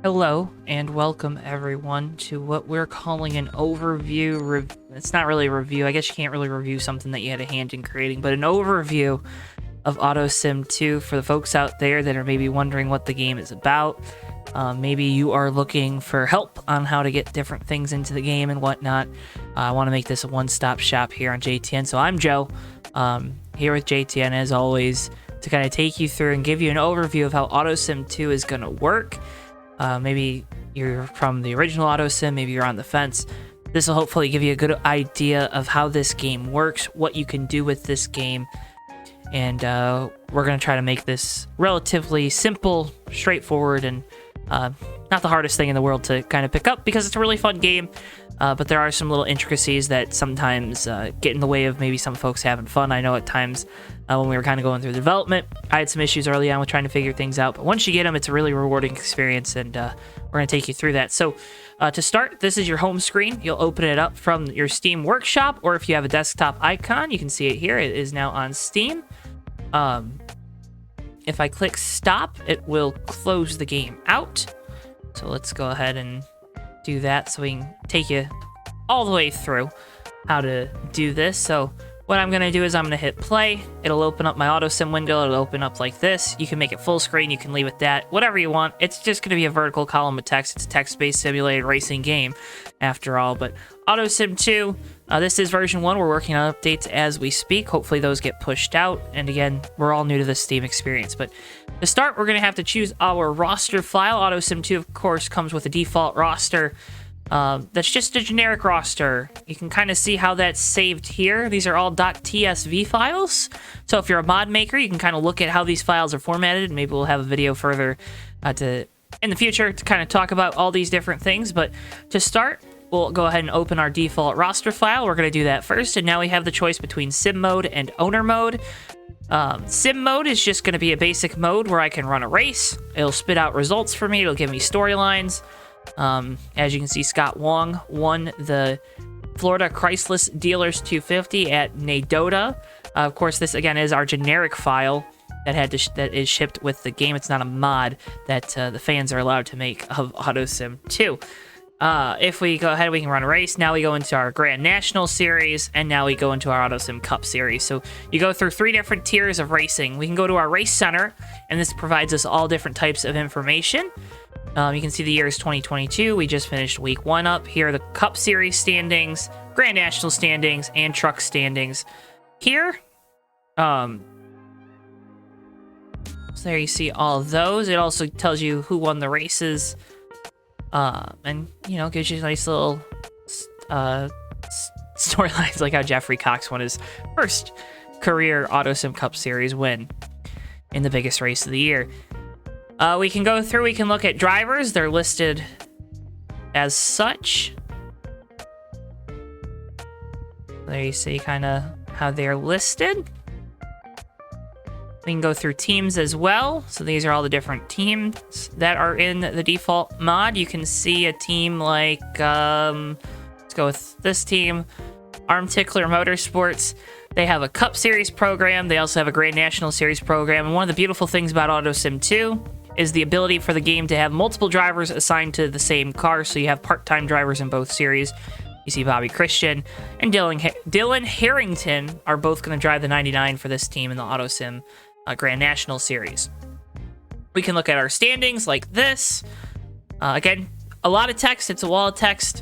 Hello and welcome everyone to what we're calling an overview. It's not really a review. I guess you can't really review something that you had a hand in creating, but an overview of Autosim 2 for the folks out there that are maybe wondering what the game is about. Maybe you are looking for help on how to get different things into the game and whatnot. I want to make this a one-stop shop here on JTN. So I'm Joe, here with JTN as always to kind of take you through and give you an overview of how Autosim 2 is going to work. Maybe you're from the original Autosim, maybe you're on the fence. This will hopefully give you a good idea of how this game works, what you can do with this game, and we're going to try to make this relatively simple, straightforward, and not the hardest thing in the world to kind of pick up because it's a really fun game, but there are some little intricacies that sometimes get in the way of maybe some folks having fun. I know at times when we were kind of going through the development, I had some issues early on with trying to figure things out, but once you get them, it's a really rewarding experience, and we're going to take you through that. So to start, this is your home screen. You'll open it up from your Steam Workshop, or if you have a desktop icon, you can see it here. It is now on Steam. If I click stop, it will close the game out. So let's go ahead and do that so we can take you all the way through how to do this. So what I'm going to do is I'm going to hit play. It'll open up my Autosim window. It'll open up like this. You can make it full screen. You can leave it that. Whatever you want. It's just going to be a vertical column of text. It's a text-based simulated racing game after all. But Autosim 2, this is version 1. We're working on updates as we speak. Hopefully those get pushed out. And again, we're all new to the Steam experience. But to start, we're going to have to choose our roster file. Autosim 2, of course, comes with a default roster. That's just a generic roster. You can kind of see how that's saved here. These are all .tsv files. So if you're a mod maker, you can kind of look at how these files are formatted. Maybe we'll have a video further in the future to kind of talk about all these different things. But to start, we'll go ahead and open our default roster file. We're going to do that first. And now we have the choice between sim mode and owner mode. Sim mode is just going to be a basic mode where I can run a race. It'll spit out results for me. It'll give me storylines. As you can see, Scott Wong won the Florida Chrysler Dealers 250 at Nadota. Of course, this again is our generic file that is shipped with the game. It's not a mod that the fans are allowed to make of Autosim 2. If we go ahead, we can run a race. Now we go into our Grand National Series, and now we go into our Autosim Cup Series. So you go through 3 different tiers of racing. We can go to our race center, and this provides us all different types of information. You can see the year is 2022. We just finished week 1 up. Here are the Cup Series standings, Grand National standings, and Truck standings. Here, so there you see all of those. It also tells you who won the races, and, you know, gives you nice little storylines like how Jeffrey Cox won his first career Autosim Cup Series win in the biggest race of the year. We can go through, we can look at drivers. They're listed as such. There you see kind of how they're listed. We can go through teams as well. So these are all the different teams that are in the default mod. You can see a team like, let's go with this team, Arm Tickler Motorsports. They have a Cup Series program. They also have a Grand National Series program. And one of the beautiful things about Autosim 2 is the ability for the game to have multiple drivers assigned to the same car. So you have part-time drivers in both series. You see Bobby Christian and Dylan Harrington are both going to drive the 99 for this team in the Autosim Grand National Series. We can look at our standings like this. Again, a lot of text. It's a wall of text,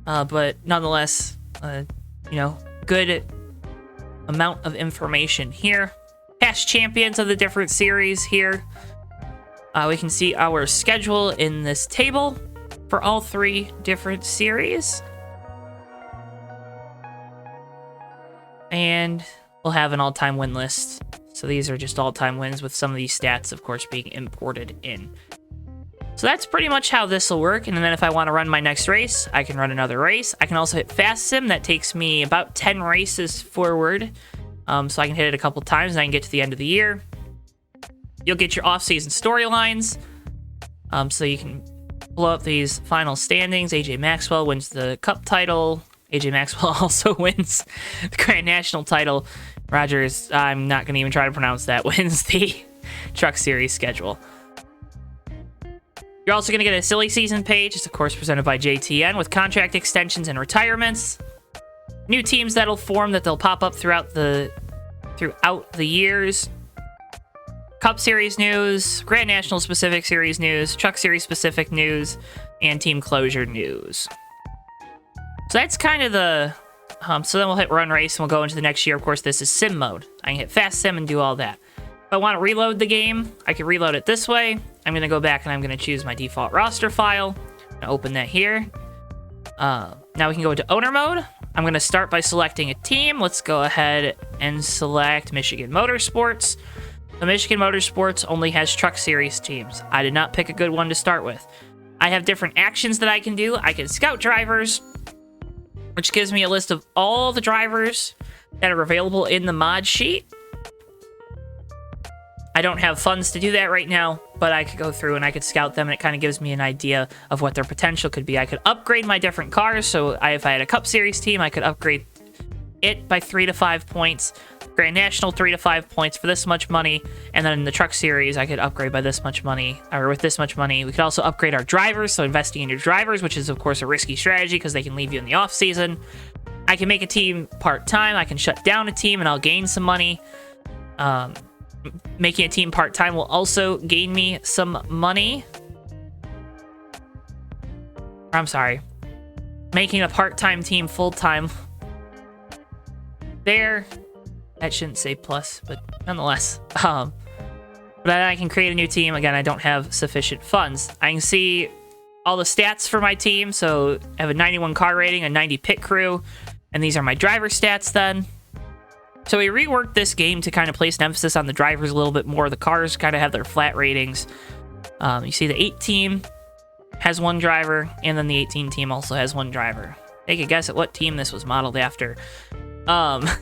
but nonetheless, you know, good amount of information here. Past champions of the different series here. We can see our schedule in this table for all 3 different series. And we'll have an all-time win list. So these are just all-time wins with some of these stats, of course, being imported in. So that's pretty much how this will work. And then if I want to run my next race, I can run another race. I can also hit Fast Sim. That takes me about 10 races forward. So I can hit it a couple times and I can get to the end of the year. You'll get your off-season storylines. So you can blow up these final standings. AJ Maxwell wins the Cup title. AJ Maxwell also wins the Grand National title. Rogers, I'm not going to even try to pronounce that, wins the Truck Series schedule. You're also going to get a silly season page. It's, of course, presented by JTN with contract extensions and retirements. New teams that'll form that they'll pop up throughout the years. Cup Series news, Grand National specific series news, Truck Series specific news, and team closure news. So that's kind of the... so then we'll hit run race and we'll go into the next year. Of course, this is sim mode. I can hit fast sim and do all that. If I want to reload the game, I can reload it this way. I'm going to go back and I'm going to choose my default roster file. I'm going to open that here. Now we can go into owner mode. I'm going to start by selecting a team. Let's go ahead and select Michigan Motorsports. The Michigan Motorsports only has Truck Series teams. I did not pick a good one to start with. I have different actions that I can do. I can scout drivers, which gives me a list of all the drivers that are available in the mod sheet. I don't have funds to do that right now, but I could go through and I could scout them, and it kind of gives me an idea of what their potential could be. I could upgrade my different cars, so if I had a Cup Series team, I could upgrade it by 3 to 5 points, Grand National 3 to 5 points for this much money, and then in the Truck Series, I could upgrade by this much money, or with this much money. We could also upgrade our drivers, so investing in your drivers, which is, of course, a risky strategy because they can leave you in the off-season. I can make a team part-time. I can shut down a team, and I'll gain some money. Making a team part-time will also gain me some money. I'm sorry. Making a part-time team full-time. There. That shouldn't say plus, but nonetheless. But I can create a new team. Again, I don't have sufficient funds. I can see all the stats for my team. So I have a 91 car rating, a 90 pit crew, and these are my driver stats then. So we reworked this game to kind of place an emphasis on the drivers a little bit more. The cars kind of have their flat ratings. You see the 8 team has one driver, and then the 18 team also has one driver. Take a guess at what team this was modeled after. I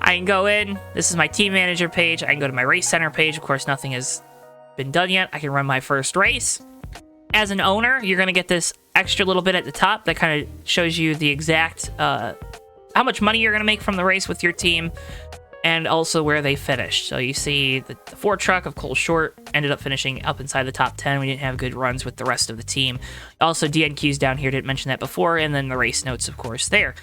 can go in. This is my team manager page. I can go to my race center page. Of course, nothing has been done yet. I can run my first race. As an owner, you're going to get this extra little bit at the top that kind of shows you the exact... how much money you're going to make from the race with your team, and also where they finished. So you see the Ford truck of Cole Short ended up finishing up inside the top 10. We didn't have good runs with the rest of the team. Also, DNQs down here, didn't mention that before, and then the race notes, of course, there.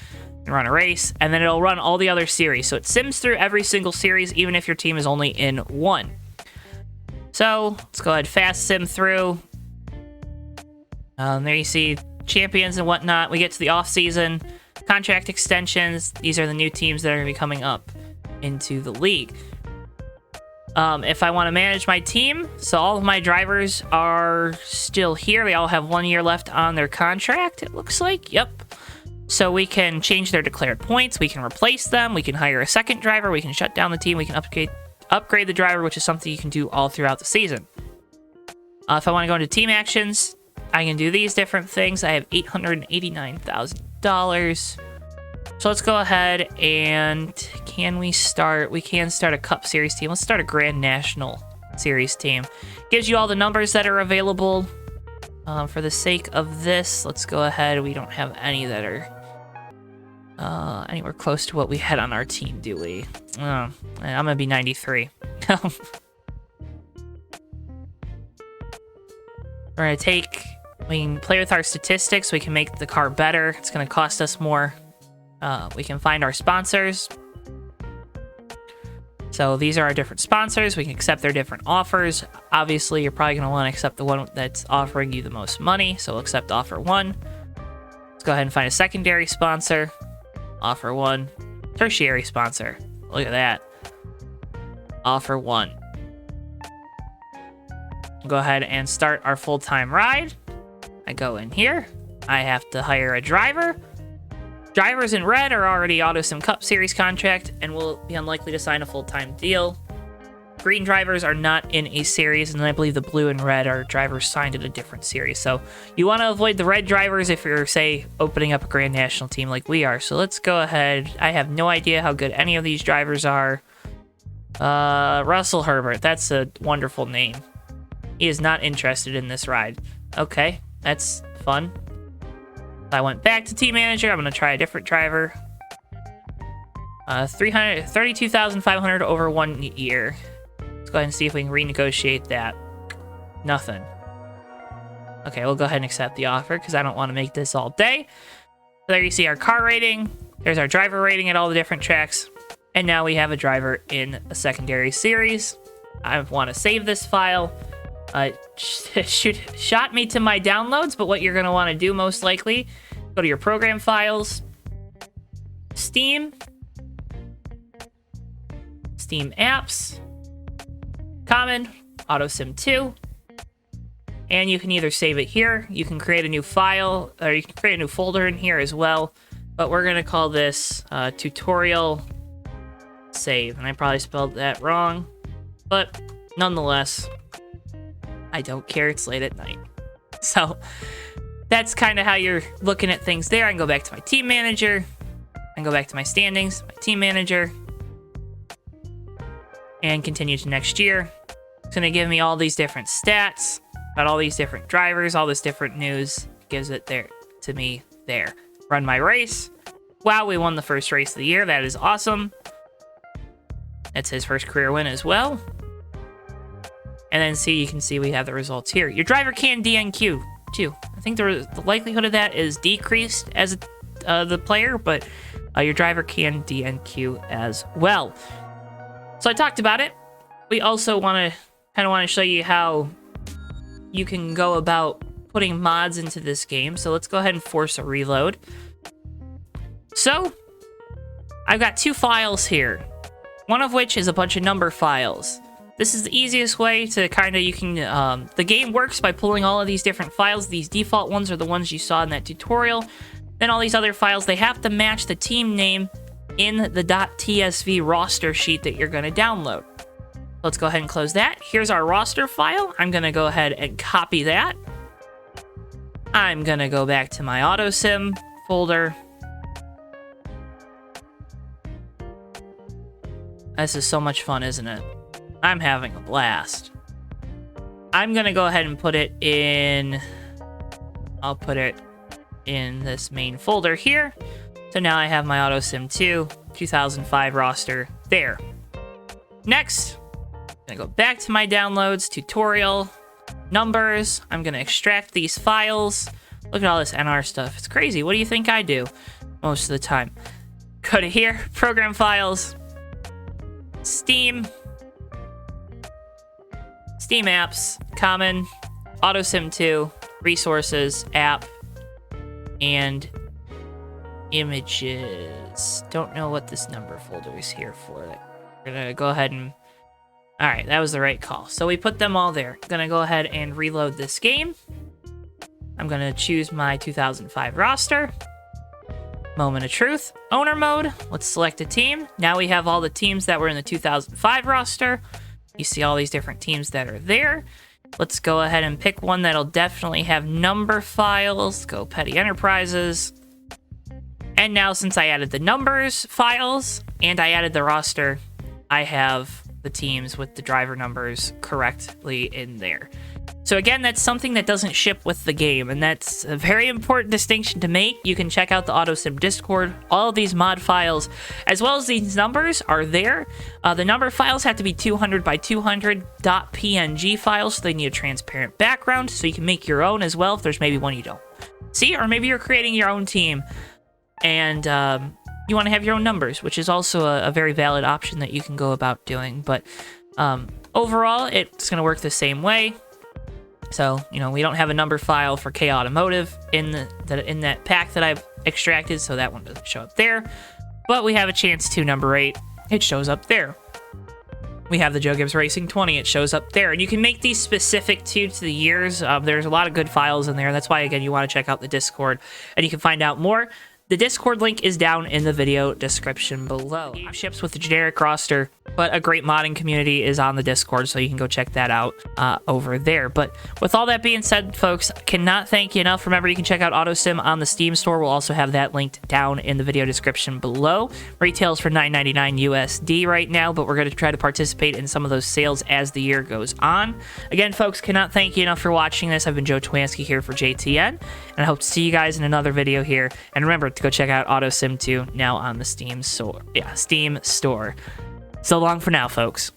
You run a race, and then it'll run all the other series. So it sims through every single series, even if your team is only in one. So let's go ahead, fast sim through. There you see champions and whatnot. We get to the off-season. Contract extensions. These are the new teams that are going to be coming up into the league. If I want to manage my team, so all of my drivers are still here. They all have 1 year left on their contract, it looks like. Yep. So we can change their declared points. We can replace them. We can hire a second driver. We can shut down the team. We can upgrade the driver, which is something you can do all throughout the season. If I want to go into team actions, I can do these different things. I have $889,000. So let's go ahead and we can start a Cup Series team. Let's start a Grand National Series team. Gives you all the numbers that are available. For the sake of this, let's go ahead. We don't have any that are anywhere close to what we had on our team, do we? I'm gonna be 93. We're gonna we can play with our statistics. We can make the car better. It's going to cost us more. We can find our sponsors. So these are our different sponsors. We can accept their different offers. Obviously, you're probably going to want to accept the one that's offering you the most money. So we'll accept offer 1. Let's go ahead and find a secondary sponsor. Offer 1. Tertiary sponsor. Look at that. Offer 1. Go ahead and start our full-time ride. I go in here. I have to hire a driver. Drivers in red are already Autosim Cup Series contract and will be unlikely to sign a full-time deal. Green drivers are not in a series, and then I believe the blue and red are drivers signed in a different series. So you want to avoid the red drivers if you're, say, opening up a Grand National team like we are. So let's go ahead. I have no idea how good any of these drivers are. Russell Herbert. That's a wonderful name. He is not interested in this ride. Okay. That's fun. I went back to team manager. I'm going to try a different driver. 32,500 over 1 year. Let's go ahead and see if we can renegotiate that. Nothing. Okay, we'll go ahead and accept the offer because I don't want to make this all day. So there you see our car rating. There's our driver rating at all the different tracks. And now we have a driver in a secondary series. I want to save this file. Shot me to my downloads, but what you're going to want to do most likely, go to your program files, Steam apps, common, Autosim 2, and you can either save it here, you can create a new file, or you can create a new folder in here as well, but we're going to call this tutorial save, and I probably spelled that wrong, but nonetheless, I don't care, it's late at night. So that's kind of how you're looking at things there. I can go back to my team manager, I can go back to my standings, my team manager, and continue to next year. It's going to give me all these different stats about all these different drivers, all this different news. It gives it there to me there. Run my race. Wow, we won the first race of the year. That is awesome. That's his first career win as well. And then you can see we have the results here. Your driver can DNQ too. I think the likelihood of that is decreased as the player, but your driver can DNQ as well. So I talked about it. We also want to show you how you can go about putting mods into this game. So let's go ahead and force a reload. So I've got two files here, one of which is a bunch of number files. This is the easiest way to the game works by pulling all of these different files. These default ones are the ones you saw in that tutorial. Then all these other files, they have to match the team name in the .tsv roster sheet that you're going to download. Let's go ahead and close that. Here's our roster file. I'm going to go ahead and copy that. I'm going to go back to my Autosim folder. This is so much fun, isn't it? I'm having a blast. I'm going to go ahead and put it in... I'll put it in this main folder here. So now I have my Autosim 2 2005 roster there. Next, I'm going to go back to my downloads, tutorial, numbers. I'm going to extract these files. Look at all this NR stuff. It's crazy. What do you think I do most of the time? Go to here, program files, Steam apps, common, Autosim 2, resources, app, and images. Don't know what this number folder is here for. We're gonna go ahead and... Alright, that was the right call. So we put them all there. Gonna go ahead and reload this game. I'm gonna choose my 2005 roster. Moment of truth. Owner mode. Let's select a team. Now we have all the teams that were in the 2005 roster. You see all these different teams that are there. Let's go ahead and pick one that'll definitely have number files. Go Petty Enterprises. And now since I added the numbers files and I added the roster, I have the teams with the driver numbers correctly in there. So again, that's something that doesn't ship with the game, and that's a very important distinction to make. You can check out the Autosim Discord. All of these mod files, as well as these numbers, are there. The number files have to be 200 by 200 .png files, so they need a transparent background, so you can make your own as well if there's maybe one you don't see, or maybe you're creating your own team, and you want to have your own numbers, which is also a very valid option that you can go about doing. But overall, it's going to work the same way. So, you know, we don't have a number file for K Automotive in that pack that I've extracted, so that one doesn't show up there. But we have a chance to number 8. It shows up there. We have the Joe Gibbs Racing 20. It shows up there. And you can make these specific to the years. There's a lot of good files in there. That's why, again, you want to check out the Discord. And you can find out more. The Discord link is down in the video description below. It ships with the generic roster, but a great modding community is on the Discord, so you can go check that out over there. But with all that being said, folks, cannot thank you enough. Remember, you can check out Autosim on the Steam store. We'll also have that linked down in the video description below. Retails for $9.99 USD right now, but we're going to try to participate in some of those sales as the year goes on. Again, folks, cannot thank you enough for watching this. I've been Joe Twansky here for JTN, and I hope to see you guys in another video here. And remember to go check out Autosim 2 now on the Steam store. So long for now, folks.